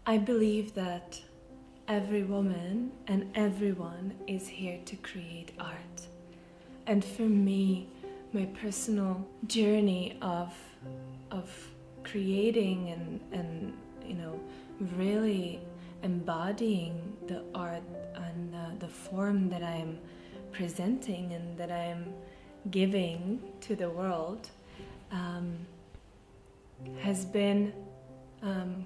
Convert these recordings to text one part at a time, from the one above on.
I believe that every woman and everyone is here to create art. And for me, my personal journey of creating and really embodying the art and the form that I'm presenting and that I'm giving to the world has been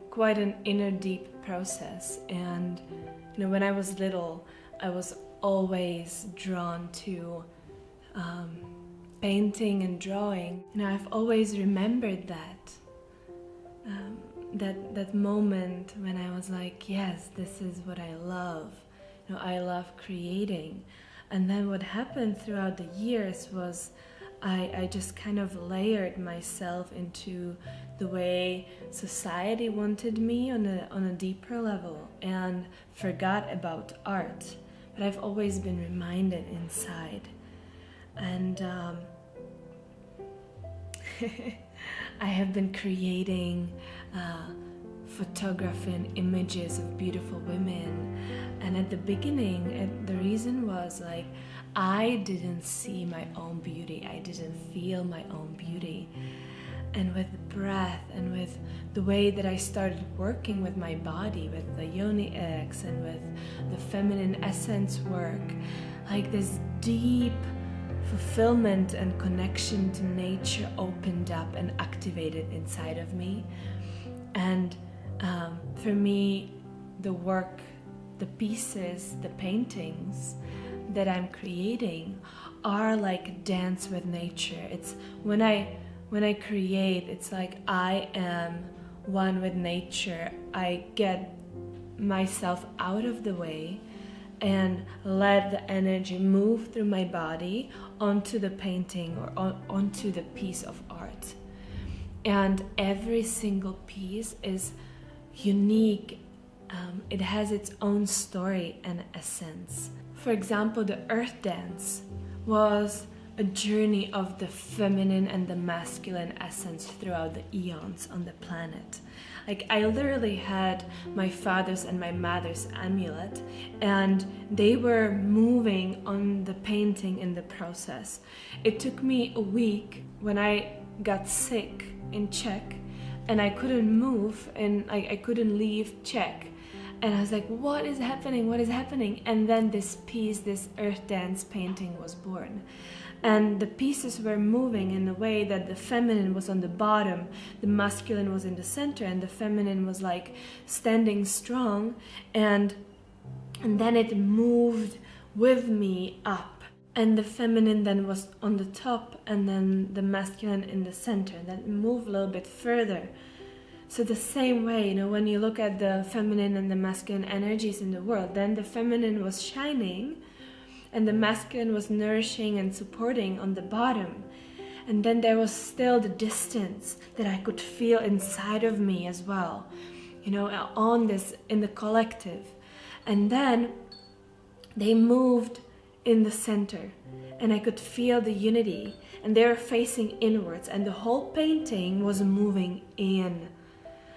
quite an inner deep process. And when I was little, I was always drawn to painting and drawing. I've always remembered that moment when I was like, yes, this is what I love. I love creating. And then what happened throughout the years was I just kind of layered myself into the way society wanted me on a deeper level and forgot about art. But I've always been reminded inside. And I have been creating photography and images of beautiful women. And at the beginning, the reason was like, I didn't see my own beauty. I didn't feel my own beauty. And with breath and with the way that I started working with my body, with the yoni eggs and with the feminine essence work, like this deep fulfillment and connection to nature opened up and activated inside of me. And for me, the work, the pieces, the paintings that I'm creating are like a dance with nature. It's when I create, it's like I am one with nature. I get myself out of the way and let the energy move through my body onto the painting or onto the piece of art. And every single piece is unique. It has its own story and essence. For example, the earth dance was a journey of the feminine and the masculine essence throughout the eons on the planet. Like, I literally had my father's and my mother's amulet, and they were moving on the painting in the process. It took me a week when I got sick in Czech, and I couldn't move, and I couldn't leave Czech. And I was like, what is happening? What is happening? And then this piece, this earth dance painting was born. And the pieces were moving in a way that the feminine was on the bottom, the masculine was in the center, and the feminine was like standing strong. And then it moved with me up. And the feminine then was on the top, and then the masculine in the center. And then it moved a little bit further. So the same way, when you look at the feminine and the masculine energies in the world, then the feminine was shining and the masculine was nourishing and supporting on the bottom. And then there was still the distance that I could feel inside of me as well, on this, in the collective. And then they moved in the center, and I could feel the unity, and they were facing inwards, and the whole painting was moving in.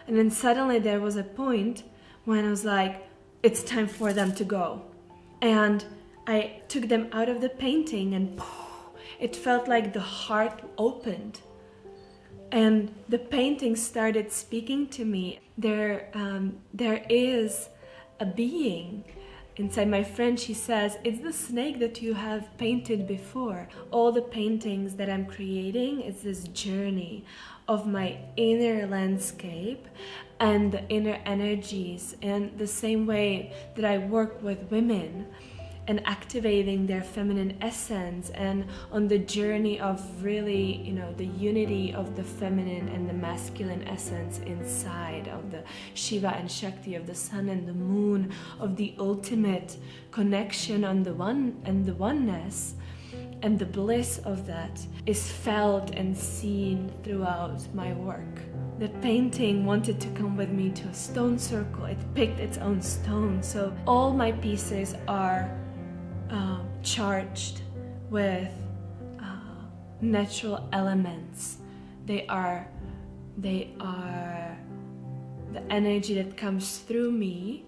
And then suddenly there was a point when I was like, it's time for them to go. And I took them out of the painting, and it felt like the heart opened. And the painting started speaking to me. There is a being inside. My friend, she says, it's the snake that you have painted before. All the paintings that I'm creating is this journey of my inner landscape and the inner energies, and the same way that I work with women and activating their feminine essence, and on the journey of really, the unity of the feminine and the masculine essence inside of the Shiva and Shakti, of the sun and the moon, of the ultimate connection on the one and the oneness. And the bliss of that is felt and seen throughout my work. The painting wanted to come with me to a stone circle. It picked its own stone. So all my pieces are charged with natural elements. They are the energy that comes through me,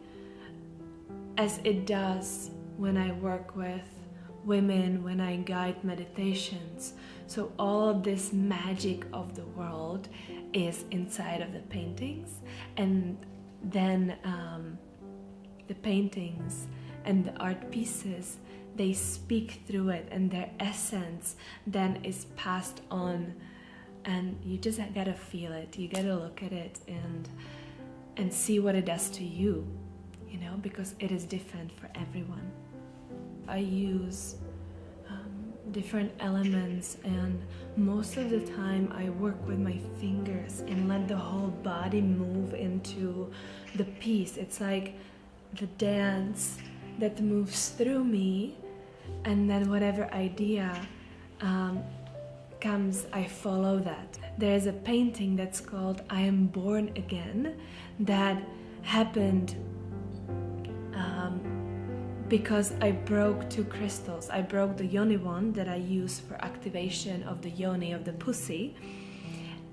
as it does when I work with women, when I guide meditations. So all of this magic of the world is inside of the paintings, and then the paintings and the art pieces, they speak through it, and their essence then is passed on, and you just gotta feel it, you gotta look at it and see what it does to you, you know, because it is different for everyone. I use different elements, and most of the time I work with my fingers and let the whole body move into the piece. It's like the dance that moves through me, and then whatever idea comes, I follow that. There's a painting that's called I Am Born Again that happened because I broke 2 crystals. I broke the yoni one that I use for activation of the yoni, of the pussy,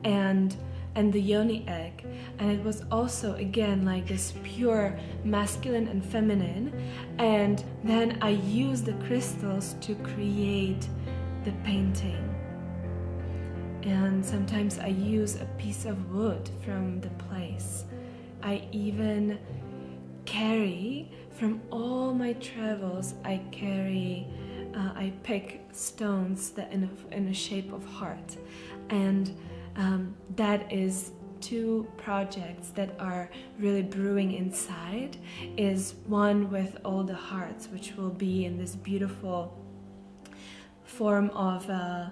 and the yoni egg. And it was also, again, like this pure masculine and feminine. And then I used the crystals to create the painting. And sometimes I use a piece of wood from the place. I even carry, from all my travels, I pick stones that in a shape of heart, and that is 2 projects that are really brewing inside. Is one with all the hearts, which will be in this beautiful form of a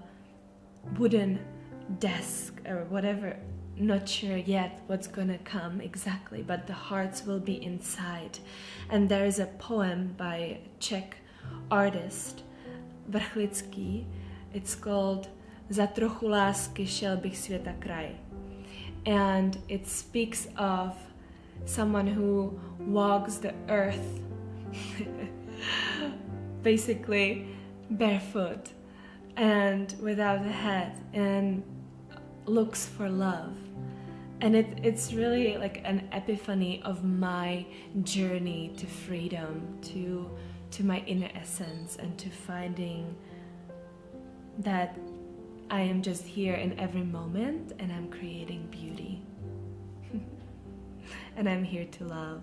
wooden desk or whatever. Not sure yet what's gonna come exactly, but the hearts will be inside. And there is a poem by a Czech artist, Vrchlický. It's called Za trochu lásky šel bych světa kraj. And it speaks of someone who walks the earth basically barefoot and without a hat, and looks for love. And it's really like an epiphany of my journey to freedom, to my inner essence, and to finding that I am just here in every moment, and I'm creating beauty. And I'm here to love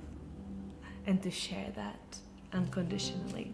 and to share that unconditionally.